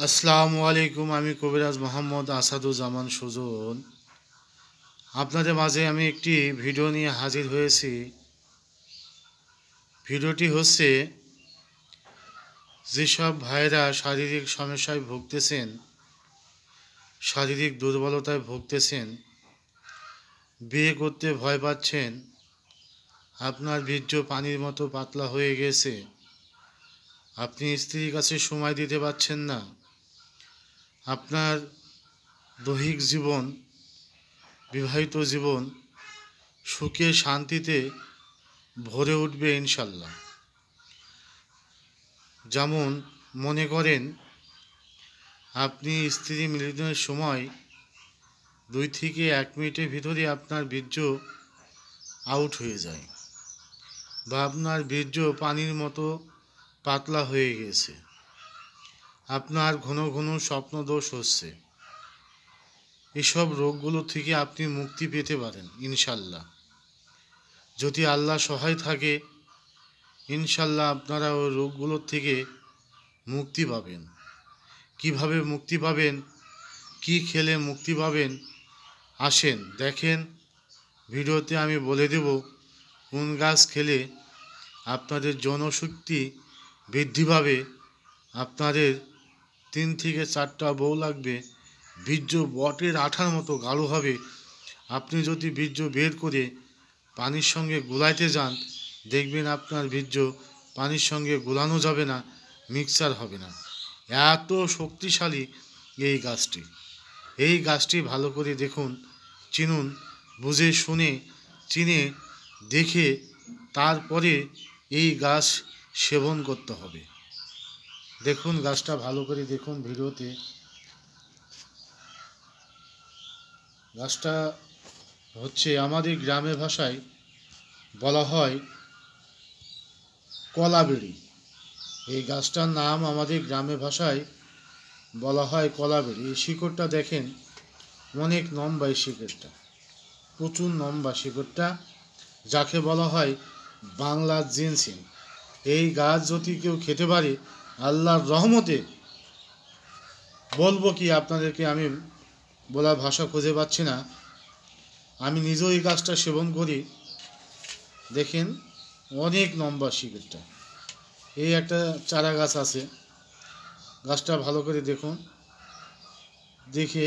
আসসালামু আলাইকুম। আমি কবিরাজ মোহাম্মদ আসাদুজ্জামান সুজন। আপনাদের মাঝে আমি একটি ভিডিও নিয়ে হাজির হয়েছি। ভিডিওটি হচ্ছে, যেসব ভাইরা শারীরিক সমস্যায় ভুগতেছেন, শারীরিক দুর্বলতায় ভুগতেছেন, বিয়ে করতে ভয় পাচ্ছেন, আপনার বীর্য পানির মতো পাতলা হয়ে গেছে, আপনি স্ত্রীর কাছে সময় দিতে পারছেন না, আপনার দৈহিক জীবন, বিবাহিত জীবন সুখে শান্তিতে ভরে উঠবে ইনশাল্লাহ। যেমন মনে করেন, আপনি স্ত্রী মিলনের সময় 2 থেকে 1 মিনিটের ভিতরে আপনার বীর্য আউট হয়ে যায়, বা আপনার বীর্য পানির মতো পাতলা হয়ে গেছে, আপনার ঘন ঘন স্বপ্নদোষ হচ্ছে, এসব রোগগুলো থেকে আপনি মুক্তি পেতে পারেন ইনশাল্লাহ। যদি আল্লাহ সহায় থাকে, ইনশাল্লাহ আপনারা ওই রোগগুলোর থেকে মুক্তি পাবেন। কিভাবে মুক্তি পাবেন, কি খেলে মুক্তি পাবেন, আসেন দেখেন। ভিডিওতে আমি বলে দেব কোন গাছ খেলে আপনাদের জনশক্তি বৃদ্ধি পাবে, আপনাদের 3 থেকে 4টা বউ লাগবে, বীর্য বটের আঠার মতো গাঢ় হবে। আপনি যদি বীর্য বের করে পানির সঙ্গে গুলাইতে যান, দেখবেন আপনার বীর্য পানির সঙ্গে গুলানো যাবে না, মিক্সার হবে না। এত শক্তিশালী এই গাছটি। এই গাছটি ভালো করে দেখুন, চিনুন, বুঝে শুনে চিনে দেখে তারপরে এই গাছ সেবন করতে হবে। দেখুন গাছটা ভালো করে দেখুন ভিডিওতে। গাছটা হচ্ছে, আমাদের গ্রামের ভাষায় বলা হয় কলাবেড়ি। এই গাছটার নাম আমাদের গ্রামের ভাষায় বলা হয় কলাবেড়ি। এই শিকড়টা দেখেন, অনেক লম্বা এই শিকড়টা, প্রচুর লম্বা শিকড়টা, যাকে বলা হয় বাংলার জিনসিং। এই গাছ যদি কেউ খেতে পারে, আল্লাহর রহমতে বলবো কি আপনাদেরকে, আমি বলার ভাষা খুঁজে পাচ্ছি না। আমি নিজেও এই গাছটা সেবন করি। দেখেন অনেক লম্বা শিকড়টা। এই একটা চারা গাছ আছে, গাছটা ভালো করে দেখুন, দেখে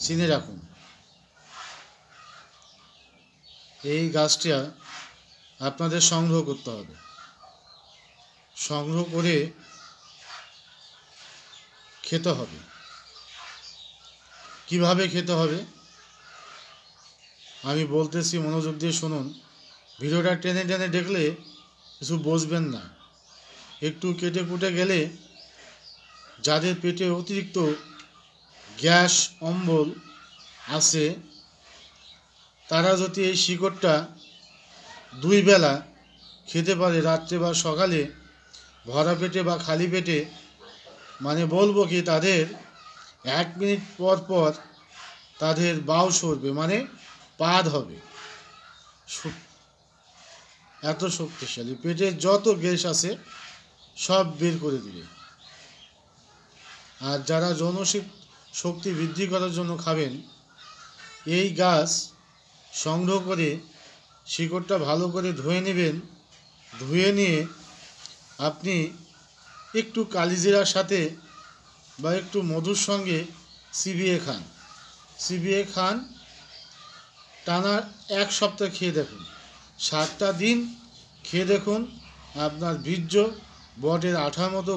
চিনে রাখুন। এই গাছটা আপনাদের সংগ্রহ করতে হবে। সংগ্রহ করে খেতে হবে। কিভাবে খেতে হবে আমি বলতেছি, মনোযোগ দিয়ে শুনুন। ভিডিওটা টেনে টেনে দেখলে কিছু বুঝবেন না। একটু কেটে কুটে গেলে, যাদের পেটে অতিরিক্ত গ্যাস অম্বল আছে, তারা যদি এই শিকড়টা 2 বেলা খেতে পারে, রাত্রে বা সকালে, ভরা পেটে বা খালি পেটে, মানে বলবো কি, তাদের 1 মিনিট পর পর তাদের বাউ সরবে, মানে পাদ হবে। এত শক্তিশালী, পেটের যত গ্যাস আছে সব বের করে দিবে। আর যারা শক্তি বৃদ্ধি করার জন্য খাবেন, এই গাছ সংগ্রহ করে শিকড়টা ভালো করে ধুয়ে নেবেন। ধুয়ে নিয়ে আপনি একটু কালিজিরার সাথে বা একটু মধুর সঙ্গে চিবিয়ে খান। চিবিয়ে খান, টানা 1 সপ্তাহ খেয়ে দেখুন। 7টা দিন খেয়ে দেখুন, আপনার বীর্য বটের আঠার মতো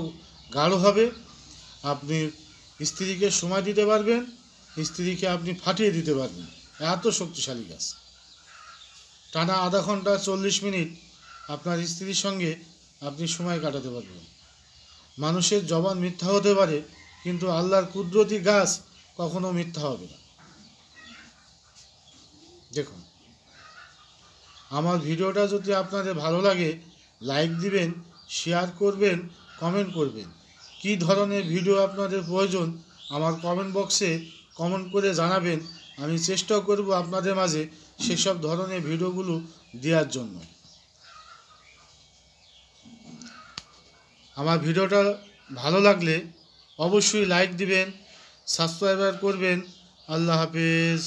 গাঢ় হবে। আপনি স্ত্রীকে সময় দিতে পারবেন, স্ত্রীকে আপনি ফাটিয়ে দিতে পারবেন। এত শক্তিশালী গাছ। টানা আধা ঘন্টা 40 মিনিট আপনার স্ত্রীর সঙ্গে আপনি সময় কাটাতে পারবেন। মানুষের জবান মিথ্যা হতে পারে, কিন্তু আল্লাহর কুদরতি গাছ কখনো মিথ্যা হবে না। দেখুন, আমার ভিডিওটা যদি আপনাদের ভালো লাগে, লাইক দিবেন, শেয়ার করবেন, কমেন্ট করবেন। কী ধরনের ভিডিও আপনাদের প্রয়োজন আমার কমেন্ট বক্সে কমেন্ট করে জানাবেন। আমি চেষ্টা করব আপনাদের মাঝে সেসব ধরনের ভিডিওগুলো দেওয়ার জন্য। আমার ভিডিওটা ভালো লাগলে অবশ্যই লাইক দিবেন, সাবস্ক্রাইবার করবেন। আল্লাহ হাফেজ।